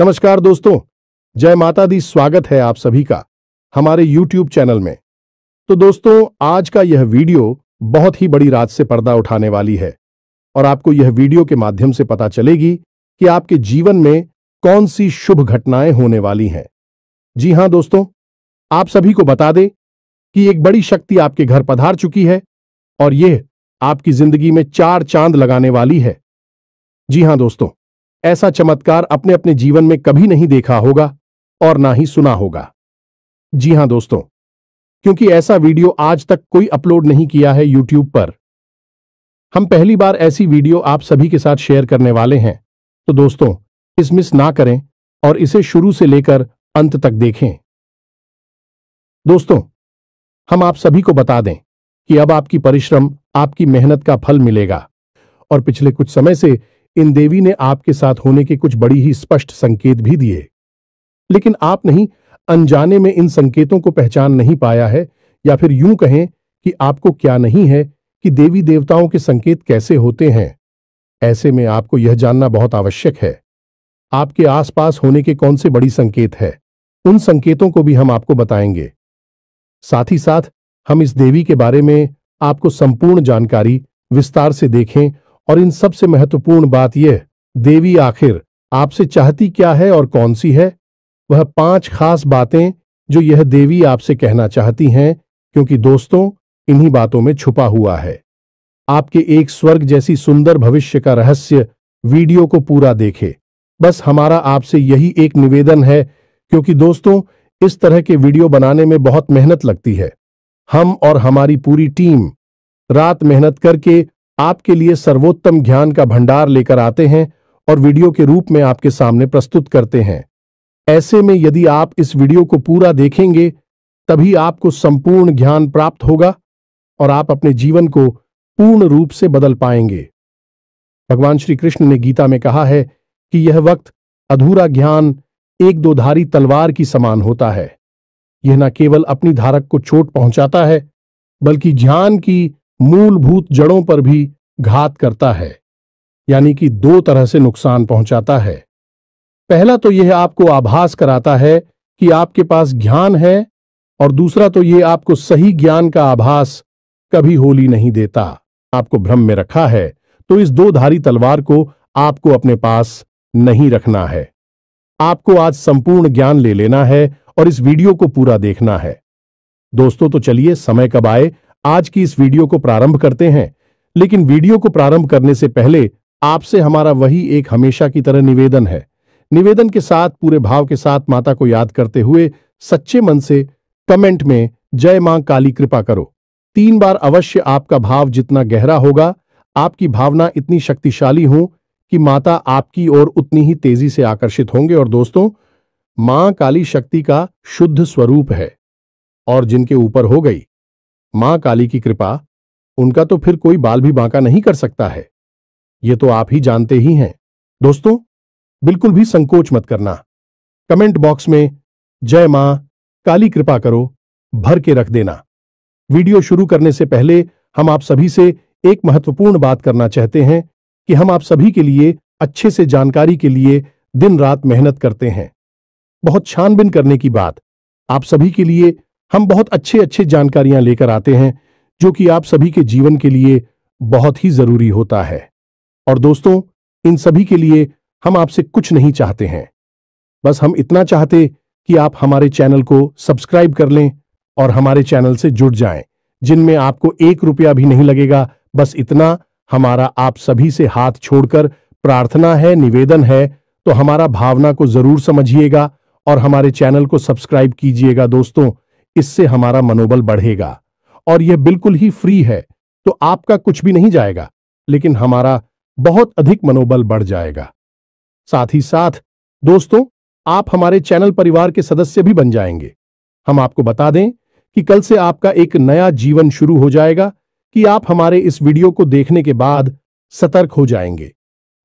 नमस्कार दोस्तों, जय माता दी। स्वागत है आप सभी का हमारे YouTube चैनल में। तो दोस्तों, आज का यह वीडियो बहुत ही बड़ी रात से पर्दा उठाने वाली है और आपको यह वीडियो के माध्यम से पता चलेगी कि आपके जीवन में कौन सी शुभ घटनाएं होने वाली हैं। जी हां दोस्तों, आप सभी को बता दें कि एक बड़ी शक्ति आपके घर पधार चुकी है और यह आपकी जिंदगी में 4 चांद लगाने वाली है। जी हां दोस्तों, ऐसा चमत्कार अपने अपने जीवन में कभी नहीं देखा होगा और ना ही सुना होगा। जी हां दोस्तों, क्योंकि ऐसा वीडियो आज तक कोई अपलोड नहीं किया है YouTube पर। हम पहली बार ऐसी वीडियो आप सभी के साथ शेयर करने वाले हैं। तो दोस्तों, इस मिस ना करें और इसे शुरू से लेकर अंत तक देखें। दोस्तों, हम आप सभी को बता दें कि अब आपकी परिश्रम, आपकी मेहनत का फल मिलेगा और पिछले कुछ समय से इन देवी ने आपके साथ होने के कुछ बड़ी ही स्पष्ट संकेत भी दिए, लेकिन आप नहीं अनजाने में इन संकेतों को पहचान नहीं पाया है, या फिर यूं कहें कि आपको क्या नहीं है कि देवी देवताओं के संकेत कैसे होते हैं। ऐसे में आपको यह जानना बहुत आवश्यक है आपके आसपास होने के कौन से बड़ी संकेत है। उन संकेतों को भी हम आपको बताएंगे। साथ ही साथ हम इस देवी के बारे में आपको संपूर्ण जानकारी विस्तार से देखें और इन सबसे महत्वपूर्ण बात यह, देवी आखिर आपसे चाहती क्या है और कौन सी है, वह 5 खास बातें जो यह देवी आपसे कहना चाहती हैं, क्योंकि दोस्तों, इन्हीं बातों में छुपा हुआ है आपके एक स्वर्ग जैसी सुंदर भविष्य का रहस्य। वीडियो को पूरा देखें। बस हमारा आपसे यही एक निवेदन है, क्योंकि दोस्तों, इस तरह के वीडियो बनाने में बहुत मेहनत लगती है। हम और हमारी पूरी टीम रात मेहनत करके आपके लिए सर्वोत्तम ज्ञान का भंडार लेकर आते हैं और वीडियो के रूप में आपके सामने प्रस्तुत करते हैं। ऐसे में यदि आप इस वीडियो को पूरा देखेंगे तभी आपको संपूर्ण ज्ञान प्राप्त होगा और आप अपने जीवन को पूर्ण रूप से बदल पाएंगे। भगवान श्री कृष्ण ने गीता में कहा है कि यह वक्त अधूरा ज्ञान एक दोधारी तलवार की समान होता है। यह न केवल अपनी धारक को चोट पहुंचाता है, बल्कि ज्ञान की मूलभूत जड़ों पर भी घात करता है, यानी कि 2 तरह से नुकसान पहुंचाता है। पहला तो यह आपको आभास कराता है कि आपके पास ज्ञान है, और दूसरा तो यह आपको सही ज्ञान का आभास कभी होली नहीं देता। आपको भ्रम में रखा है, तो इस 2 धारी तलवार को आपको अपने पास नहीं रखना है। आपको आज संपूर्ण ज्ञान ले लेना है और इस वीडियो को पूरा देखना है। दोस्तों, तो चलिए समय कब आए, आज की इस वीडियो को प्रारंभ करते हैं। लेकिन वीडियो को प्रारंभ करने से पहले आपसे हमारा वही एक हमेशा की तरह निवेदन है। निवेदन के साथ, पूरे भाव के साथ माता को याद करते हुए सच्चे मन से कमेंट में जय मां काली कृपा करो 3 बार अवश्य। आपका भाव जितना गहरा होगा, आपकी भावना इतनी शक्तिशाली हो कि माता आपकी ओर उतनी ही तेजी से आकर्षित होंगे। और दोस्तों, मां काली शक्ति का शुद्ध स्वरूप है और जिनके ऊपर हो गई मां काली की कृपा, उनका तो फिर कोई बाल भी बांका नहीं कर सकता है। ये तो आप ही जानते ही हैं। दोस्तों, बिल्कुल भी संकोच मत करना। कमेंट बॉक्स में जय मां काली कृपा करो भर के रख देना। वीडियो शुरू करने से पहले हम आप सभी से एक महत्वपूर्ण बात करना चाहते हैं कि हम आप सभी के लिए अच्छे से जानकारी के लिए दिन रात मेहनत करते हैं। बहुत छानबीन करने की बात, आप सभी के लिए हम बहुत अच्छे जानकारियां लेकर आते हैं, जो कि आप सभी के जीवन के लिए बहुत ही जरूरी होता है। और दोस्तों, इन सभी के लिए हम आपसे कुछ नहीं चाहते हैं, बस हम इतना चाहते कि आप हमारे चैनल को सब्सक्राइब कर लें और हमारे चैनल से जुड़ जाएं, जिनमें आपको 1 रुपया भी नहीं लगेगा। बस इतना हमारा आप सभी से हाथ छोड़कर प्रार्थना है, निवेदन है। तो हमारा भावना को जरूर समझिएगा और हमारे चैनल को सब्सक्राइब कीजिएगा। दोस्तों, इससे हमारा मनोबल बढ़ेगा और यह बिल्कुल ही फ्री है, तो आपका कुछ भी नहीं जाएगा, लेकिन हमारा बहुत अधिक मनोबल बढ़ जाएगा। साथ ही साथ दोस्तों, आप हमारे चैनल परिवार के सदस्य भी बन जाएंगे। हम आपको बता दें कि कल से आपका एक नया जीवन शुरू हो जाएगा कि आप हमारे इस वीडियो को देखने के बाद सतर्क हो जाएंगे,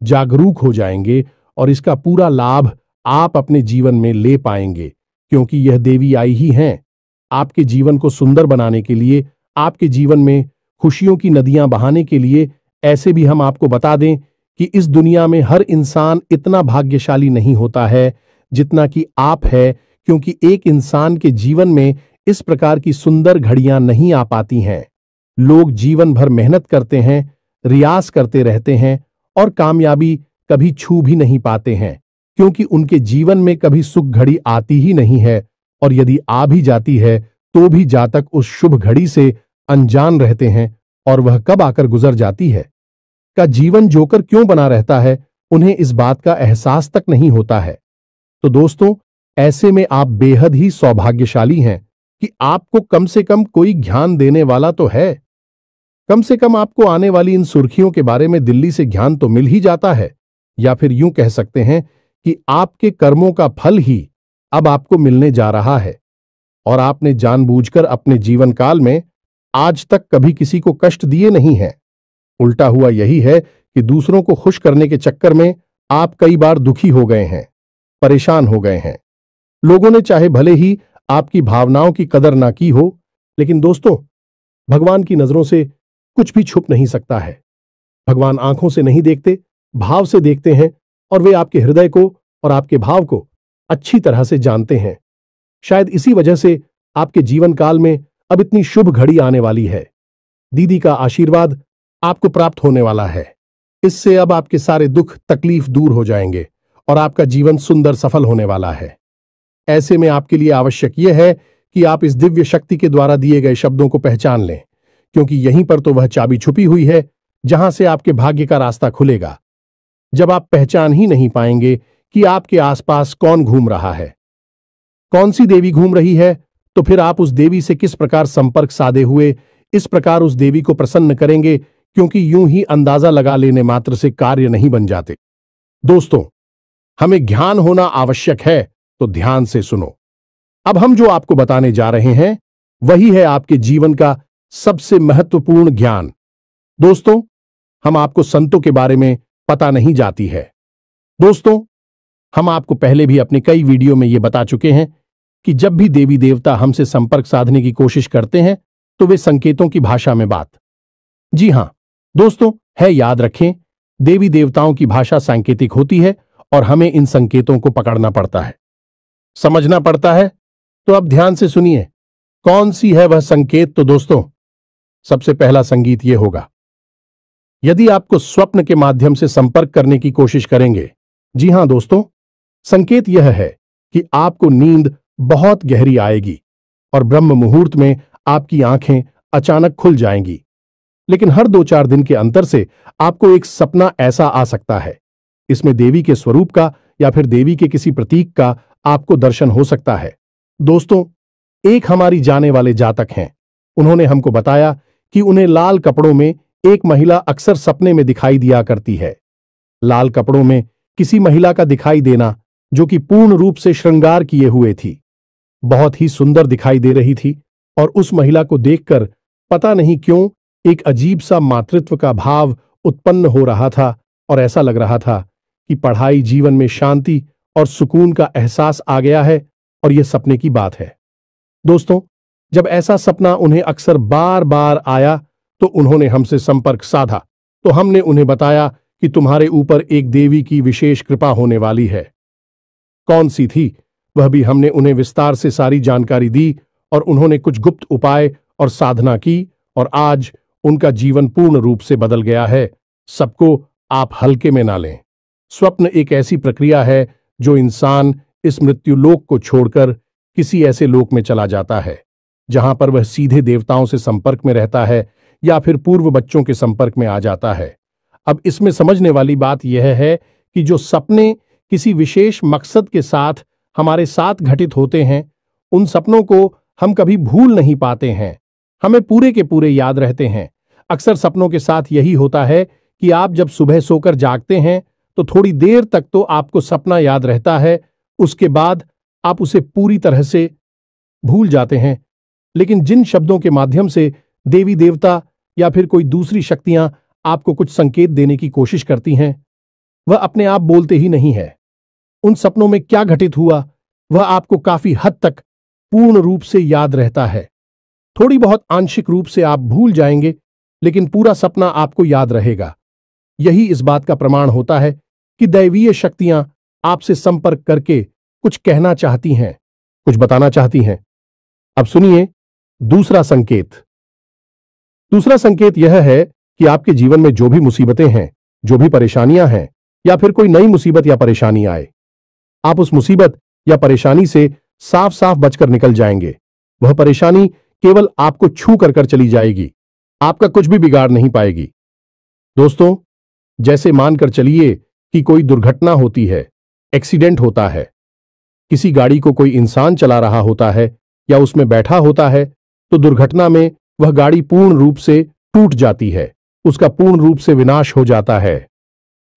जागरूक हो जाएंगे और इसका पूरा लाभ आप अपने जीवन में ले पाएंगे, क्योंकि यह देवी आई ही हैं आपके जीवन को सुंदर बनाने के लिए, आपके जीवन में खुशियों की नदियां बहाने के लिए। ऐसे भी हम आपको बता दें कि इस दुनिया में हर इंसान इतना भाग्यशाली नहीं होता है जितना कि आप है, क्योंकि एक इंसान के जीवन में इस प्रकार की सुंदर घड़ियां नहीं आ पाती हैं। लोग जीवन भर मेहनत करते हैं, रियाज करते रहते हैं और कामयाबी कभी छू भी नहीं पाते हैं, क्योंकि उनके जीवन में कभी सुख घड़ी आती ही नहीं है, और यदि आ भी जाती है तो भी जातक उस शुभ घड़ी से अनजान रहते हैं, और वह कब आकर गुजर जाती है का जीवन जोकर क्यों बना रहता है, उन्हें इस बात का एहसास तक नहीं होता है। तो दोस्तों, ऐसे में आप बेहद ही सौभाग्यशाली हैं कि आपको कम से कम कोई ज्ञान देने वाला तो है। कम से कम आपको आने वाली इन सुर्खियों के बारे में दिल्ली से ज्ञान तो मिल ही जाता है, या फिर यूं कह सकते हैं कि आपके कर्मों का फल ही अब आपको मिलने जा रहा है, और आपने जानबूझकर अपने जीवन काल में आज तक कभी किसी को कष्ट दिए नहीं हैं। उल्टा हुआ यही है कि दूसरों को खुश करने के चक्कर में आप कई बार दुखी हो गए हैं, परेशान हो गए हैं। लोगों ने चाहे भले ही आपकी भावनाओं की कदर ना की हो, लेकिन दोस्तों, भगवान की नजरों से कुछ भी छुप नहीं सकता है। भगवान आंखों से नहीं देखते, भाव से देखते हैं, और वे आपके हृदय को और आपके भाव को अच्छी तरह से जानते हैं। शायद इसी वजह से आपके जीवन काल में अब इतनी शुभ घड़ी आने वाली है। दीदी का आशीर्वाद आपको प्राप्त होने वाला है। इससे अब आपके सारे दुख तकलीफ दूर हो जाएंगे और आपका जीवन सुंदर सफल होने वाला है। ऐसे में आपके लिए आवश्यक यह है कि आप इस दिव्य शक्ति के द्वारा दिए गए शब्दों को पहचान लें, क्योंकि यहीं पर तो वह चाबी छुपी हुई है जहां से आपके भाग्य का रास्ता खुलेगा। जब आप पहचान ही नहीं पाएंगे कि आपके आसपास कौन घूम रहा है, कौन सी देवी घूम रही है, तो फिर आप उस देवी से किस प्रकार संपर्क साधे हुए इस प्रकार उस देवी को प्रसन्न करेंगे, क्योंकि यूं ही अंदाजा लगा लेने मात्र से कार्य नहीं बन जाते। दोस्तों, हमें ज्ञान होना आवश्यक है, तो ध्यान से सुनो। अब हम जो आपको बताने जा रहे हैं वही है आपके जीवन का सबसे महत्वपूर्ण ज्ञान। दोस्तों, हम आपको संतों के बारे में पता नहीं जाती है। दोस्तों, हम आपको पहले भी अपने कई वीडियो में यह बता चुके हैं कि जब भी देवी देवता हमसे संपर्क साधने की कोशिश करते हैं तो वे संकेतों की भाषा में बात। जी हां दोस्तों, है, याद रखें, देवी देवताओं की भाषा सांकेतिक होती है और हमें इन संकेतों को पकड़ना पड़ता है, समझना पड़ता है। तो अब ध्यान से सुनिए, कौन सी है वह संकेत। तो दोस्तों, सबसे पहला संगीत यह होगा, यदि आपको स्वप्न के माध्यम से संपर्क करने की कोशिश करेंगे। जी हां दोस्तों, संकेत यह है कि आपको नींद बहुत गहरी आएगी और ब्रह्म मुहूर्त में आपकी आंखें अचानक खुल जाएंगी। लेकिन हर 2-4 दिन के अंतर से आपको एक सपना ऐसा आ सकता है, इसमें देवी के स्वरूप का या फिर देवी के किसी प्रतीक का आपको दर्शन हो सकता है। दोस्तों, एक हमारी जाने वाले जातक हैं, उन्होंने हमको बताया कि उन्हें लाल कपड़ों में एक महिला अक्सर सपने में दिखाई दिया करती है। लाल कपड़ों में किसी महिला का दिखाई देना जो कि पूर्ण रूप से श्रृंगार किए हुए थी, बहुत ही सुंदर दिखाई दे रही थी, और उस महिला को देखकर पता नहीं क्यों एक अजीब सा मातृत्व का भाव उत्पन्न हो रहा था, और ऐसा लग रहा था कि पढ़ाई जीवन में शांति और सुकून का एहसास आ गया है, और यह सपने की बात है। दोस्तों, जब ऐसा सपना उन्हें अक्सर बार बार आया तो उन्होंने हमसे संपर्क साधा, तो हमने उन्हें बताया कि तुम्हारे ऊपर एक देवी की विशेष कृपा होने वाली है। कौन सी थी वह भी हमने उन्हें विस्तार से सारी जानकारी दी, और उन्होंने कुछ गुप्त उपाय और साधना की, और आज उनका जीवन पूर्ण रूप से बदल गया है। सबको आप हल्के में ना लें। स्वप्न एक ऐसी प्रक्रिया है जो इंसान इस मृत्युलोक को छोड़कर किसी ऐसे लोक में चला जाता है जहां पर वह सीधे देवताओं से संपर्क में रहता है या फिर पूर्व बच्चों के संपर्क में आ जाता है। अब इसमें समझने वाली बात यह है कि जो सपने किसी विशेष मकसद के साथ हमारे साथ घटित होते हैं, उन सपनों को हम कभी भूल नहीं पाते हैं, हमें पूरे के पूरे याद रहते हैं। अक्सर सपनों के साथ यही होता है कि आप जब सुबह सोकर जागते हैं तो थोड़ी देर तक तो आपको सपना याद रहता है, उसके बाद आप उसे पूरी तरह से भूल जाते हैं। लेकिन जिन शब्दों के माध्यम से देवी देवता या फिर कोई दूसरी शक्तियां आपको कुछ संकेत देने की कोशिश करती हैं, वह अपने आप बोलते ही नहीं है। उन सपनों में क्या घटित हुआ वह आपको काफी हद तक पूर्ण रूप से याद रहता है। थोड़ी बहुत आंशिक रूप से आप भूल जाएंगे, लेकिन पूरा सपना आपको याद रहेगा। यही इस बात का प्रमाण होता है कि दैवीय शक्तियां आपसे संपर्क करके कुछ कहना चाहती हैं, कुछ बताना चाहती हैं। अब सुनिए दूसरा संकेत। दूसरा संकेत यह है कि आपके जीवन में जो भी मुसीबतें हैं, जो भी परेशानियां हैं, या फिर कोई नई मुसीबत या परेशानी आए, आप उस मुसीबत या परेशानी से साफ साफ बचकर निकल जाएंगे। वह परेशानी केवल आपको छू कर चली जाएगी, आपका कुछ भी बिगाड़ नहीं पाएगी। दोस्तों, जैसे मानकर चलिए कि कोई दुर्घटना होती है, एक्सीडेंट होता है, किसी गाड़ी को कोई इंसान चला रहा होता है या उसमें बैठा होता है, तो दुर्घटना में वह गाड़ी पूर्ण रूप से टूट जाती है, उसका पूर्ण रूप से विनाश हो जाता है।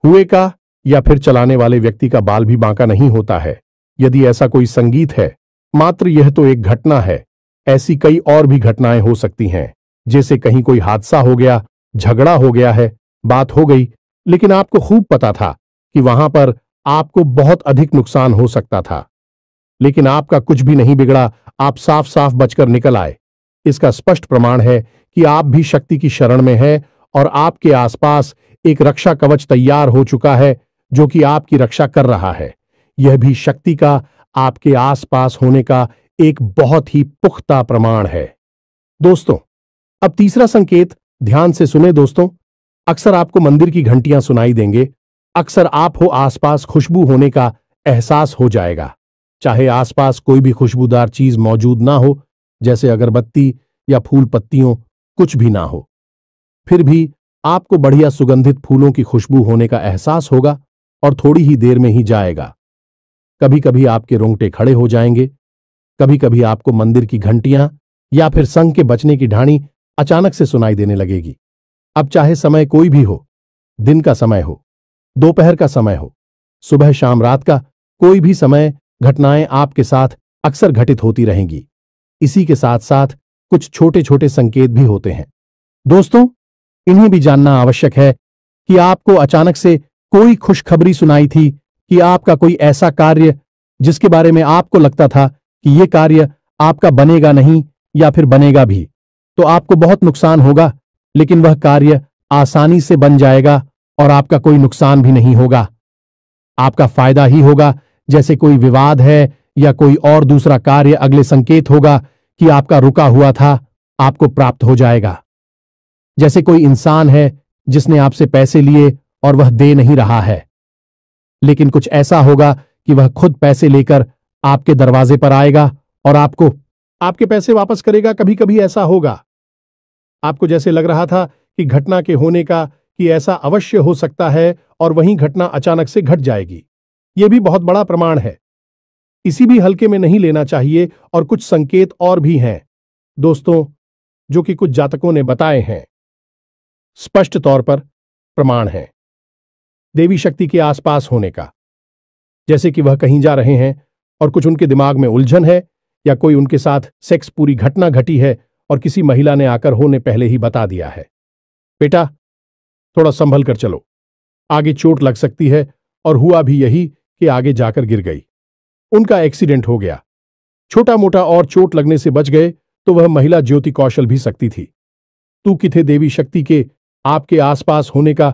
हुए का या फिर चलाने वाले व्यक्ति का बाल भी बांका नहीं होता है। यदि ऐसा कोई संगीत है, मात्र यह तो एक घटना है, ऐसी कई और भी घटनाएं हो सकती हैं। जैसे कहीं कोई हादसा हो गया, झगड़ा हो गया है, बात हो गई, लेकिन आपको खूब पता था कि वहां पर आपको बहुत अधिक नुकसान हो सकता था, लेकिन आपका कुछ भी नहीं बिगड़ा, आप साफ साफ बचकर निकल आए। इसका स्पष्ट प्रमाण है कि आप भी शक्ति की शरण में हैं और आपके आसपास एक रक्षा कवच तैयार हो चुका है जो कि आपकी रक्षा कर रहा है। यह भी शक्ति का आपके आसपास होने का एक बहुत ही पुख्ता प्रमाण है। दोस्तों, अब तीसरा संकेत ध्यान से सुने दोस्तों। अक्सर आपको मंदिर की घंटियां सुनाई देंगे, अक्सर आप हो आसपास खुशबू होने का एहसास हो जाएगा। चाहे आसपास कोई भी खुशबूदार चीज मौजूद ना हो, जैसे अगरबत्ती या फूल पत्तियों, कुछ भी ना हो, फिर भी आपको बढ़िया सुगंधित फूलों की खुशबू होने का एहसास होगा और थोड़ी ही देर में ही जाएगा। कभी कभी आपके रोंगटे खड़े हो जाएंगे, कभी कभी आपको मंदिर की घंटियां या फिर संग के बजने की ढाणी अचानक से सुनाई देने लगेगी। अब चाहे समय कोई भी हो, दिन का समय हो, दोपहर का समय हो, सुबह शाम रात का कोई भी समय, घटनाएं आपके साथ अक्सर घटित होती रहेंगी। इसी के साथ साथ कुछ छोटे छोटे संकेत भी होते हैं। दोस्तों, इन्हें भी जानना आवश्यक है कि आपको अचानक से कोई खुशखबरी सुनाई थी कि आपका कोई ऐसा कार्य जिसके बारे में आपको लगता था कि यह कार्य आपका बनेगा नहीं या फिर बनेगा भी, तो आपको बहुत नुकसान होगा, लेकिन वह कार्य आसानी से बन जाएगा और आपका कोई नुकसान भी नहीं होगा, आपका फायदा ही होगा। जैसे कोई विवाद है या कोई और दूसरा कार्य, अगले संकेत होगा कि आपका रुका हुआ था, आपको प्राप्त हो जाएगा। जैसे कोई इंसान है जिसने आपसे पैसे लिए और वह दे नहीं रहा है, लेकिन कुछ ऐसा होगा कि वह खुद पैसे लेकर आपके दरवाजे पर आएगा और आपको आपके पैसे वापस करेगा। कभी कभी ऐसा होगा, आपको जैसे लग रहा था कि घटना के होने का कि ऐसा अवश्य हो सकता है और वहीं घटना अचानक से घट जाएगी। यह भी बहुत बड़ा प्रमाण है, इसी भी हल्के में नहीं लेना चाहिए। और कुछ संकेत और भी हैं दोस्तों, जो कि कुछ जातकों ने बताए हैं, स्पष्ट तौर पर प्रमाण है देवी शक्ति के आसपास होने का। जैसे कि वह कहीं जा रहे हैं और कुछ उनके दिमाग में उलझन है, या कोई उनके साथ सेक्स पूरी घटना घटी है और किसी महिला ने आकर होने पहले ही बता दिया है, बेटा थोड़ा संभल कर चलो, आगे चोट लग सकती है। और हुआ भी यही कि आगे जाकर गिर गई, उनका एक्सीडेंट हो गया। छोटा मोटा और चोट लगने से बच गए तो वह महिला ज्योति कौशल भी सकती थी। तू किथे देवी शक्ति के आपके आसपास होने का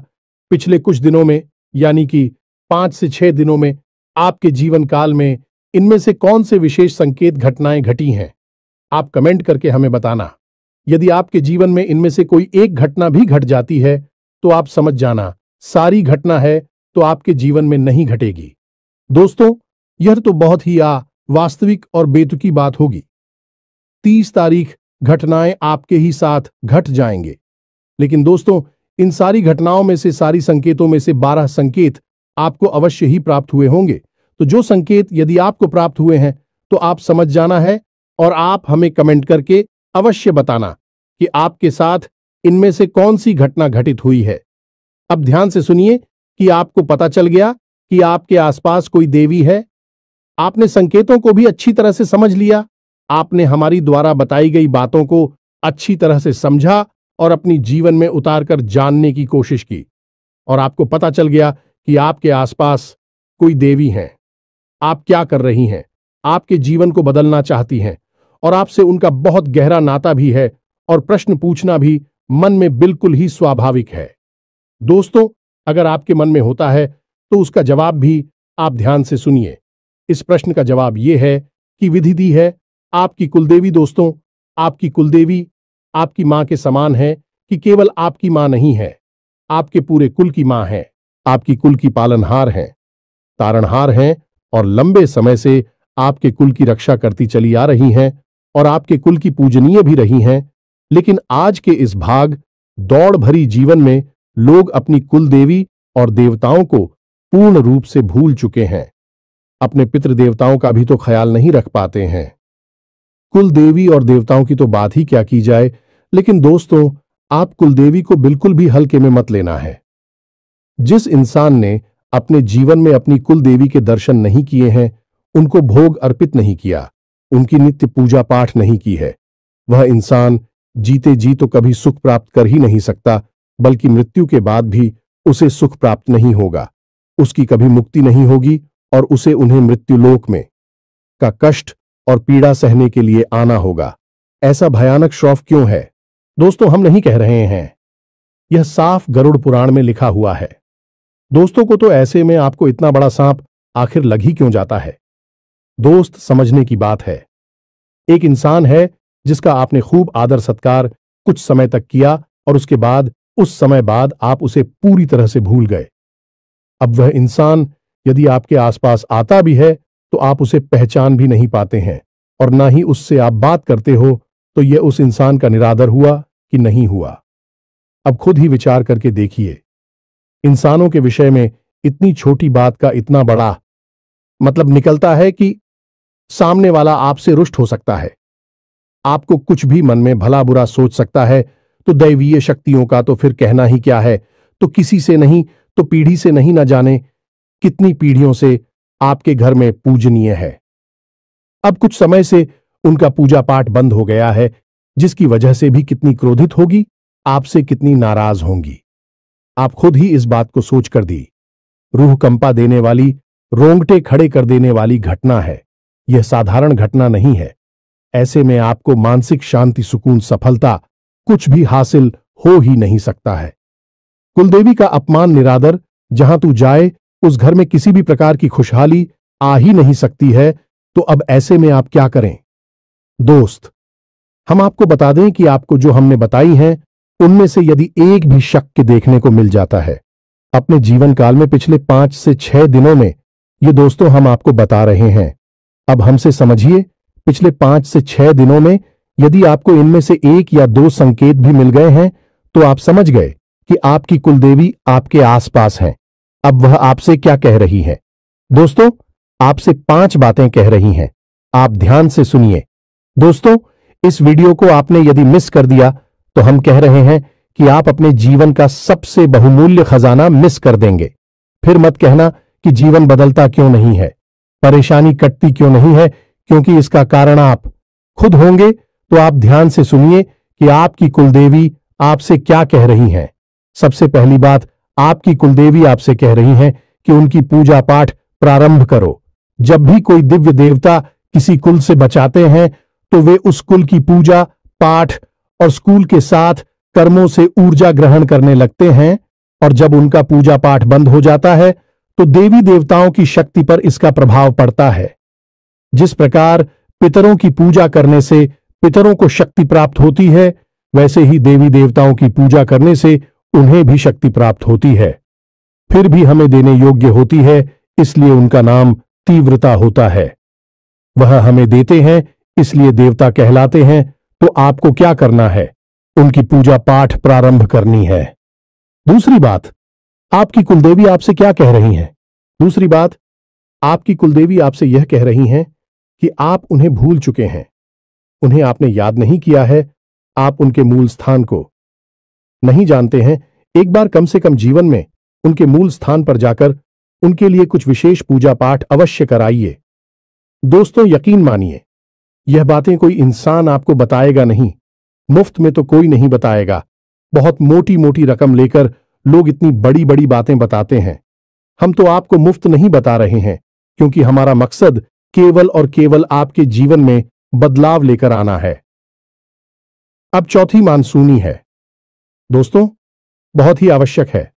पिछले कुछ दिनों में, यानी कि 5 से 6 दिनों में, आपके जीवन काल में इनमें से कौन से विशेष संकेत घटनाएं घटी हैं, आप कमेंट करके हमें बताना। यदि आपके जीवन में इनमें से कोई एक घटना भी घट जाती है तो आप समझ जाना सारी घटना है तो आपके जीवन में नहीं घटेगी। दोस्तों, यह तो बहुत ही वास्तविक और बेतुकी बात होगी। 30 तारीख घटनाएं आपके ही साथ घट जाएंगे, लेकिन दोस्तों इन सारी घटनाओं में से, सारी संकेतों में से 12 संकेत आपको अवश्य ही प्राप्त हुए होंगे। तो जो संकेत यदि आपको प्राप्त हुए हैं तो आप समझ जाना है और आप हमें कमेंट करके अवश्य बताना कि आपके साथ इनमें से कौन सी घटना घटित हुई है। अब ध्यान से सुनिए कि आपको पता चल गया कि आपके आसपास कोई देवी है, आपने संकेतों को भी अच्छी तरह से समझ लिया, आपने हमारी द्वारा बताई गई बातों को अच्छी तरह से समझा और अपनी जीवन में उतारकर जानने की कोशिश की, और आपको पता चल गया कि आपके आसपास कोई देवी हैं। आप क्या कर रही हैं, आपके जीवन को बदलना चाहती हैं और आपसे उनका बहुत गहरा नाता भी है, और प्रश्न पूछना भी मन में बिल्कुल ही स्वाभाविक है। दोस्तों, अगर आपके मन में होता है तो उसका जवाब भी आप ध्यान से सुनिए। इस प्रश्न का जवाब यह है कि विधि दी है आपकी कुलदेवी। दोस्तों, आपकी कुलदेवी आपकी मां के समान है कि केवल आपकी मां नहीं है, आपके पूरे कुल की मां है। आपकी कुल की पालनहार हैं, तारणहार हैं और लंबे समय से आपके कुल की रक्षा करती चली आ रही हैं और आपके कुल की पूजनीय भी रही हैं। लेकिन आज के इस भाग दौड़ भरी जीवन में लोग अपनी कुल देवी और देवताओं को पूर्ण रूप से भूल चुके हैं। अपने पितृदेवताओं का भी तो ख्याल नहीं रख पाते हैं। कुल देवी और देवताओं की तो बात ही क्या की जाए। लेकिन दोस्तों, आप कुलदेवी को बिल्कुल भी हल्के में मत लेना है। जिस इंसान ने अपने जीवन में अपनी कुल देवी के दर्शन नहीं किए हैं, उनको भोग अर्पित नहीं किया, उनकी नित्य पूजा पाठ नहीं की है, वह इंसान जीते जी तो कभी सुख प्राप्त कर ही नहीं सकता, बल्कि मृत्यु के बाद भी उसे सुख प्राप्त नहीं होगा। उसकी कभी मुक्ति नहीं होगी और उसे उन्हें मृत्युलोक में का कष्ट और पीड़ा सहने के लिए आना होगा। ऐसा भयानक श्राप क्यों है? दोस्तों, हम नहीं कह रहे हैं, यह साफ गरुड़ पुराण में लिखा हुआ है। दोस्तों को तो ऐसे में आपको इतना बड़ा सांप आखिर लग ही क्यों जाता है? दोस्त, समझने की बात है। एक इंसान है जिसका आपने खूब आदर सत्कार कुछ समय तक किया और उसके बाद उस समय बाद आप उसे पूरी तरह से भूल गए। अब वह इंसान यदि आपके आसपास आता भी है तो आप उसे पहचान भी नहीं पाते हैं और ना ही उससे आप बात करते हो, तो यह उस इंसान का निरादर हुआ कि नहीं हुआ? अब खुद ही विचार करके देखिए। इंसानों के विषय में इतनी छोटी बात का इतना बड़ा मतलब निकलता है कि सामने वाला आपसे रुष्ट हो सकता है, आपको कुछ भी मन में भला बुरा सोच सकता है। तो दैवीय शक्तियों का तो फिर कहना ही क्या है। तो किसी से नहीं तो पीढ़ी से नहीं, न जाने कितनी पीढ़ियों से आपके घर में पूजनीय है। अब कुछ समय से उनका पूजा पाठ बंद हो गया है, जिसकी वजह से भी कितनी क्रोधित होगी, आपसे कितनी नाराज होंगी। आप खुद ही इस बात को सोच कर दी। रूह कंपा देने वाली, रोंगटे खड़े कर देने वाली घटना है। यह साधारण घटना नहीं है। ऐसे में आपको मानसिक शांति, सुकून, सफलता कुछ भी हासिल हो ही नहीं सकता है। कुलदेवी का अपमान, निरादर, जहां तू जाए उस घर में किसी भी प्रकार की खुशहाली आ ही नहीं सकती है। तो अब ऐसे में आप क्या करें? दोस्त, हम आपको बता दें कि आपको जो हमने बताई हैं उनमें से यदि एक भी शक देखने को मिल जाता है अपने जीवन काल में पिछले 5 से 6 दिनों में, ये दोस्तों हम आपको बता रहे हैं। अब हमसे समझिए, पिछले 5 से 6 दिनों में यदि आपको इनमें से 1 या 2 संकेत भी मिल गए हैं तो आप समझ गए कि आपकी कुलदेवी आपके आसपास हैं। अब वह आपसे क्या कह रही है? दोस्तों, आपसे 5 बातें कह रही हैं। आप ध्यान से सुनिए। दोस्तों, इस वीडियो को आपने यदि मिस कर दिया तो हम कह रहे हैं कि आप अपने जीवन का सबसे बहुमूल्य खजाना मिस कर देंगे। फिर मत कहना कि जीवन बदलता क्यों नहीं है, परेशानी कटती क्यों नहीं है, क्योंकि इसका कारण आप खुद होंगे। तो आप ध्यान से सुनिए कि आपकी कुलदेवी आपसे क्या कह रही हैं। सबसे पहली बात, आपकी कुलदेवी आपसे कह रही हैं कि उनकी पूजा पाठ प्रारंभ करो। जब भी कोई दिव्य देवता किसी कुल से बचाते हैं तो वे उस कुल की पूजा पाठ और स्कूल के साथ कर्मों से ऊर्जा ग्रहण करने लगते हैं, और जब उनका पूजा पाठ बंद हो जाता है तो देवी देवताओं की शक्ति पर इसका प्रभाव पड़ता है। जिस प्रकार पितरों की पूजा करने से पितरों को शक्ति प्राप्त होती है, वैसे ही देवी देवताओं की पूजा करने से उन्हें भी शक्ति प्राप्त होती है। फिर भी हमें देने योग्य होती है, इसलिए उनका नाम तीव्रता होता है। वह हमें देते हैं इसलिए देवता कहलाते हैं। तो आपको क्या करना है? उनकी पूजा पाठ प्रारंभ करनी है। दूसरी बात, आपकी कुलदेवी आपसे क्या कह रही हैं? दूसरी बात, आपकी कुलदेवी आपसे यह कह रही हैं कि आप उन्हें भूल चुके हैं, उन्हें आपने याद नहीं किया है, आप उनके मूल स्थान को नहीं जानते हैं। एक बार कम से कम जीवन में उनके मूल स्थान पर जाकर उनके लिए कुछ विशेष पूजा पाठ अवश्य कराइए। दोस्तों, यकीन मानिए, यह बातें कोई इंसान आपको बताएगा नहीं, मुफ्त में तो कोई नहीं बताएगा। बहुत मोटी मोटी रकम लेकर लोग इतनी बड़ी बड़ी बातें बताते हैं। हम तो आपको मुफ्त नहीं बता रहे हैं, क्योंकि हमारा मकसद केवल और केवल आपके जीवन में बदलाव लेकर आना है। अब चौथी मानसूनी है। दोस्तों, बहुत ही आवश्यक है।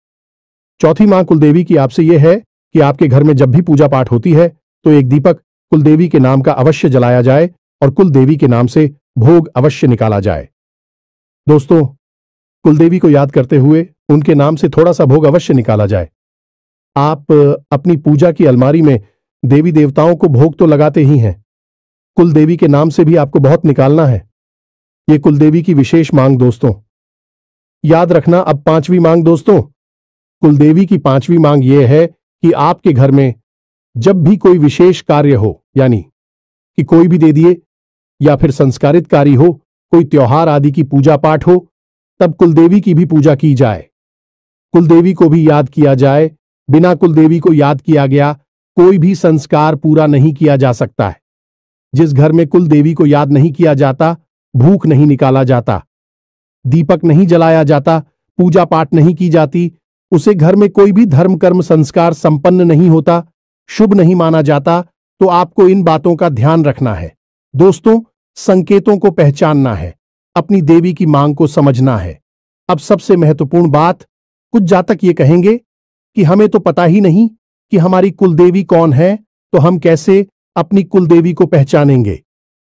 चौथी मां कुलदेवी की आपसे यह है कि आपके घर में जब भी पूजा पाठ होती है तो एक दीपक कुलदेवी के नाम का अवश्य जलाया जाए और कुलदेवी के नाम से भोग अवश्य निकाला जाए। दोस्तों, कुलदेवी को याद करते हुए उनके नाम से थोड़ा सा भोग अवश्य निकाला जाए। आप अपनी पूजा की अलमारी में देवी देवताओं को भोग तो लगाते ही हैं, कुलदेवी के नाम से भी आपको बहुत निकालना है। ये कुलदेवी की विशेष मांग दोस्तों। याद रखना, अब पांचवी मांग दोस्तों। कुलदेवी की पांचवी मांग यह है कि आपके घर में जब भी कोई विशेष कार्य हो, यानी कि कोई भी दे दिए या फिर संस्कारित कार्य हो, कोई त्योहार आदि की पूजा पाठ हो, तब कुलदेवी की भी पूजा की जाए। कुलदेवी को भी याद किया जाए। बिना कुलदेवी को याद किया गया कोई भी संस्कार पूरा नहीं किया जा सकता है। जिस घर में कुलदेवी को याद नहीं किया जाता, भूख नहीं निकाला जाता, दीपक नहीं जलाया जाता, पूजा पाठ नहीं की जाती, उसे घर में कोई भी धर्म कर्म संस्कार संपन्न नहीं होता, शुभ नहीं माना जाता। तो आपको इन बातों का ध्यान रखना है दोस्तों, संकेतों को पहचानना है, अपनी देवी की मांग को समझना है। अब सबसे महत्वपूर्ण बात, कुछ जातक ये कहेंगे कि हमें तो पता ही नहीं कि हमारी कुलदेवी कौन है, तो हम कैसे अपनी कुलदेवी को पहचानेंगे,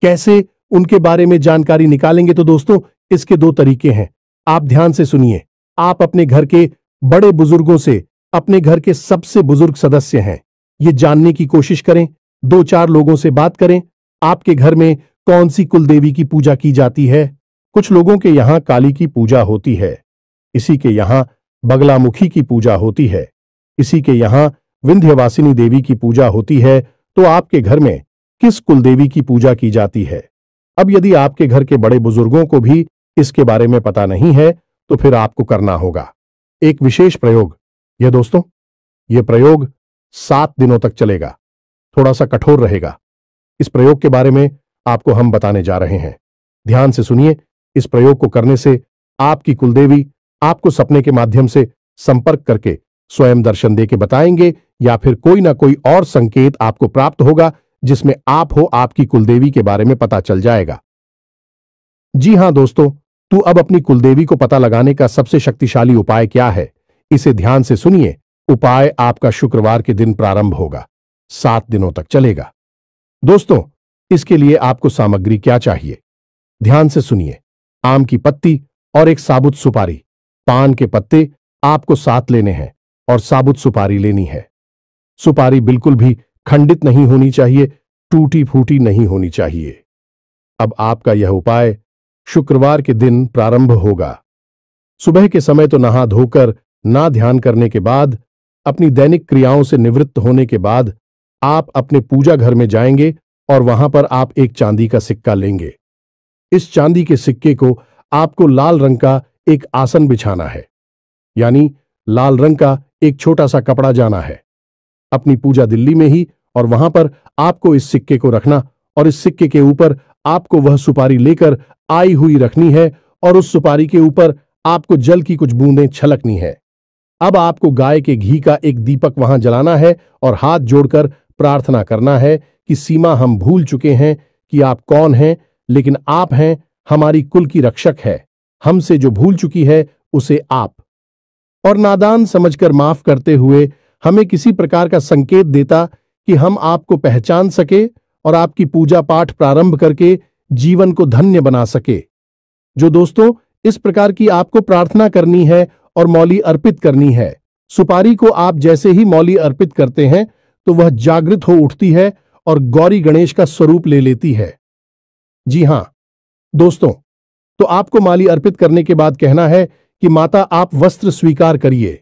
कैसे उनके बारे में जानकारी निकालेंगे। तो दोस्तों, इसके दो तरीके हैं, आप ध्यान से सुनिए। आप अपने घर के बड़े बुजुर्गों से, अपने घर के सबसे बुजुर्ग सदस्य हैं, ये जानने की कोशिश करें, दो चार लोगों से बात करें, आपके घर में कौन सी कुलदेवी की पूजा की जाती है। कुछ लोगों के यहां काली की पूजा होती है, इसी के यहां बगलामुखी की पूजा होती है, इसी के यहां विंध्यवासिनी देवी की पूजा होती है। तो आपके घर में किस कुलदेवी की पूजा की जाती है? अब यदि आपके घर के बड़े बुजुर्गों को भी इसके बारे में पता नहीं है, तो फिर आपको करना होगा एक विशेष प्रयोग। यह दोस्तों, यह प्रयोग 7 दिनों तक चलेगा, थोड़ा सा कठोर रहेगा। इस प्रयोग के बारे में आपको हम बताने जा रहे हैं, ध्यान से सुनिए। इस प्रयोग को करने से आपकी कुलदेवी आपको सपने के माध्यम से संपर्क करके स्वयं दर्शन देके बताएंगे, या फिर कोई ना कोई और संकेत आपको प्राप्त होगा जिसमें आप हो, आपकी कुलदेवी के बारे में पता चल जाएगा। जी हां दोस्तों, तो अब अपनी कुलदेवी को पता लगाने का सबसे शक्तिशाली उपाय क्या है, इसे ध्यान से सुनिए। उपाय आपका शुक्रवार के दिन प्रारंभ होगा, 7 दिनों तक चलेगा। दोस्तों, इसके लिए आपको सामग्री क्या चाहिए, ध्यान से सुनिए। आम की पत्ती और एक साबुत सुपारी, पान के पत्ते आपको 7 लेने हैं और साबुत सुपारी लेनी है। सुपारी बिल्कुल भी खंडित नहीं होनी चाहिए, टूटी फूटी नहीं होनी चाहिए। अब आपका यह उपाय शुक्रवार के दिन प्रारंभ होगा। सुबह के समय तो नहा धोकर, ना ध्यान करने के बाद, अपनी दैनिक क्रियाओं से निवृत्त होने के बाद आप अपने पूजा घर में जाएंगे और वहां पर आप एक चांदी का सिक्का लेंगे। इस चांदी के सिक्के को आपको लाल रंग का एक आसन बिछाना है, यानी लाल रंग का एक छोटा सा कपड़ा जाना है अपनी पूजा दिल्ली में ही, और वहां पर आपको इस सिक्के को रखना और इस सिक्के के ऊपर आपको वह सुपारी लेकर आई हुई रखनी है और उस सुपारी के ऊपर आपको जल की कुछ बूंदें छलकनी है। अब आपको गाय के घी का एक दीपक वहां जलाना है और हाथ जोड़कर प्रार्थना करना है कि सीमा, हम भूल चुके हैं कि आप कौन हैं, लेकिन आप हैं हमारी कुल की रक्षक है। हमसे जो भूल चुकी है उसे आप और नादान समझकर माफ करते हुए हमें किसी प्रकार का संकेत देता कि हम आपको पहचान सके और आपकी पूजा पाठ प्रारंभ करके जीवन को धन्य बना सके। जो दोस्तों, इस प्रकार की आपको प्रार्थना करनी है और मौली अर्पित करनी है। सुपारी को आप जैसे ही मौली अर्पित करते हैं तो वह जागृत हो उठती है और गौरी गणेश का स्वरूप ले लेती है। जी हां दोस्तों, तो आपको माली अर्पित करने के बाद कहना है कि माता, आप वस्त्र स्वीकार करिए।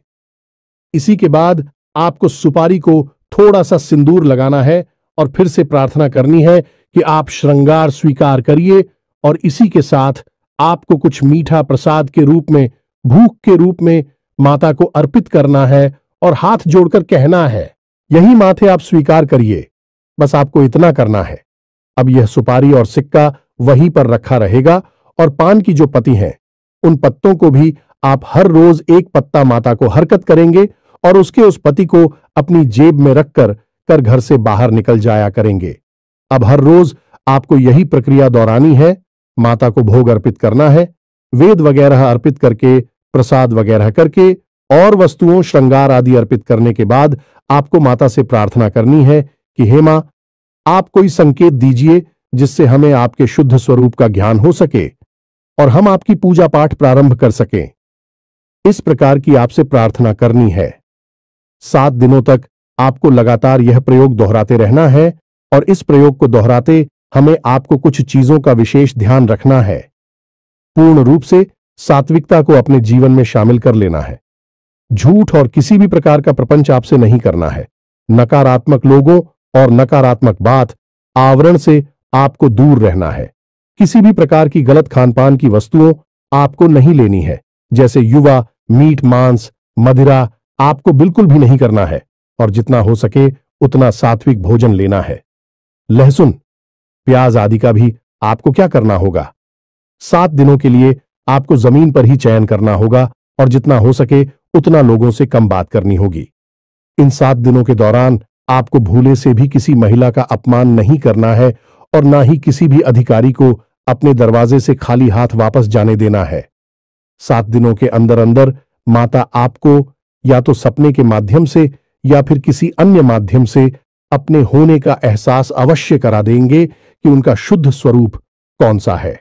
इसी के बाद आपको सुपारी को थोड़ा सा सिंदूर लगाना है और फिर से प्रार्थना करनी है कि आप श्रृंगार स्वीकार करिए, और इसी के साथ आपको कुछ मीठा प्रसाद के रूप में, भूख के रूप में माता को अर्पित करना है और हाथ जोड़कर कहना है, यही माथे आप स्वीकार करिए। बस आपको इतना करना है। अब यह सुपारी और सिक्का वहीं पर रखा रहेगा और पान की जो पत्ती हैं, उन पत्तों को भी आप हर रोज एक पत्ता माता को हरकत करेंगे और उसके उस पत्ती को अपनी जेब में रखकर घर से बाहर निकल जाया करेंगे। अब हर रोज आपको यही प्रक्रिया दोहरानी है। माता को भोग अर्पित करना है, वेद वगैरह अर्पित करके, प्रसाद वगैरह करके और वस्तुओं श्रृंगार आदि अर्पित करने के बाद आपको माता से प्रार्थना करनी है कि हे मां, आप कोई संकेत दीजिए जिससे हमें आपके शुद्ध स्वरूप का ज्ञान हो सके और हम आपकी पूजा पाठ प्रारंभ कर सकें। इस प्रकार की आपसे प्रार्थना करनी है। 7 दिनों तक आपको लगातार यह प्रयोग दोहराते रहना है और इस प्रयोग को दोहराते हमें आपको कुछ चीजों का विशेष ध्यान रखना है। पूर्ण रूप से सात्विकता को अपने जीवन में शामिल कर लेना है। झूठ और किसी भी प्रकार का प्रपंच आपसे नहीं करना है। नकारात्मक लोगों और नकारात्मक बात आवरण से आपको दूर रहना है। किसी भी प्रकार की गलत खानपान की वस्तुओं आपको नहीं लेनी है, जैसे युवा, मीट, मांस, मदिरा आपको बिल्कुल भी नहीं करना है और जितना हो सके उतना सात्विक भोजन लेना है। लहसुन, प्याज आदि का भी आपको क्या करना होगा? 7 दिनों के लिए आपको जमीन पर ही चयन करना होगा और जितना हो सके उतना लोगों से कम बात करनी होगी। इन 7 दिनों के दौरान आपको भूले से भी किसी महिला का अपमान नहीं करना है और ना ही किसी भी अधिकारी को अपने दरवाजे से खाली हाथ वापस जाने देना है। 7 दिनों के अंदर अंदर माता आपको या तो सपने के माध्यम से या फिर किसी अन्य माध्यम से अपने होने का एहसास अवश्य करा देंगे कि उनका शुद्ध स्वरूप कौन सा है।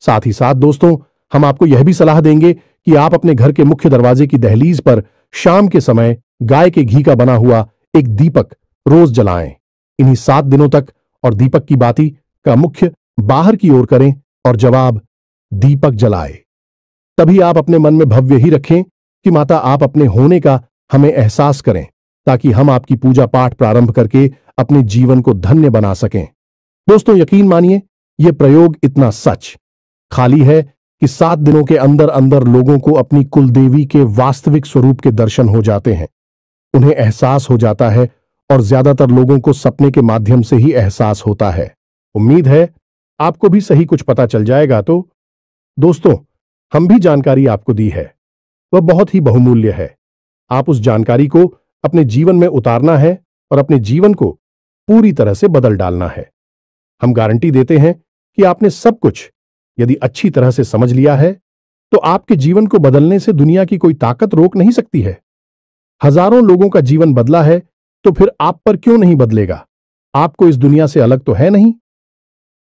साथ ही साथ दोस्तों, हम आपको यह भी सलाह देंगे कि आप अपने घर के मुख्य दरवाजे की दहलीज पर शाम के समय गाय के घी का बना हुआ एक दीपक रोज जलाएं। इन्हीं 7 दिनों तक और दीपक की बाती का मुख्य बाहर की ओर करें और जवाब दीपक जलाए। तभी आप अपने मन में भव्य ही रखें कि माता आप अपने होने का हमें एहसास करें, ताकि हम आपकी पूजा पाठ प्रारंभ करके अपने जीवन को धन्य बना सकें। दोस्तों, यकीन मानिए, यह प्रयोग इतना सच खाली है कि 7 दिनों के अंदर अंदर लोगों को अपनी कुलदेवी के वास्तविक स्वरूप के दर्शन हो जाते हैं, उन्हें एहसास हो जाता है और ज्यादातर लोगों को सपने के माध्यम से ही एहसास होता है। उम्मीद है आपको भी सही कुछ पता चल जाएगा। तो दोस्तों, हम भी जानकारी आपको दी है, वह बहुत ही बहुमूल्य है। आप उस जानकारी को अपने जीवन में उतारना है और अपने जीवन को पूरी तरह से बदल डालना है। हम गारंटी देते हैं कि आपने सब कुछ यदि अच्छी तरह से समझ लिया है तो आपके जीवन को बदलने से दुनिया की कोई ताकत रोक नहीं सकती है। हजारों लोगों का जीवन बदला है तो फिर आप पर क्यों नहीं बदलेगा? आपको इस दुनिया से अलग तो है नहीं।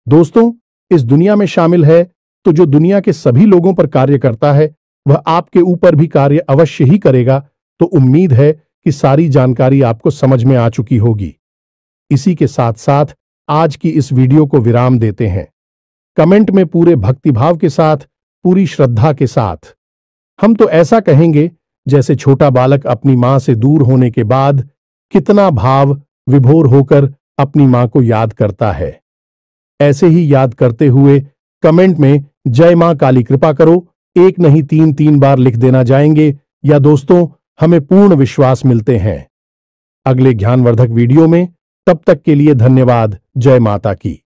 दोस्तों, इस दुनिया में शामिल है तो जो दुनिया के सभी लोगों पर कार्य करता है वह आपके ऊपर भी कार्य अवश्य ही करेगा। तो उम्मीद है कि सारी जानकारी आपको समझ में आ चुकी होगी। इसी के साथ साथ आज की इस वीडियो को विराम देते हैं। कमेंट में पूरे भक्तिभाव के साथ, पूरी श्रद्धा के साथ हम तो ऐसा कहेंगे जैसे छोटा बालक अपनी मां से दूर होने के बाद कितना भाव विभोर होकर अपनी मां को याद करता है। ऐसे ही याद करते हुए कमेंट में जय मां काली कृपा करो 1 नहीं 3 बार लिख देना जाएंगे, या दोस्तों हमें पूर्ण विश्वास मिलते हैं। अगले ज्ञानवर्धक वीडियो में, तब तक के लिए धन्यवाद। जय माता की।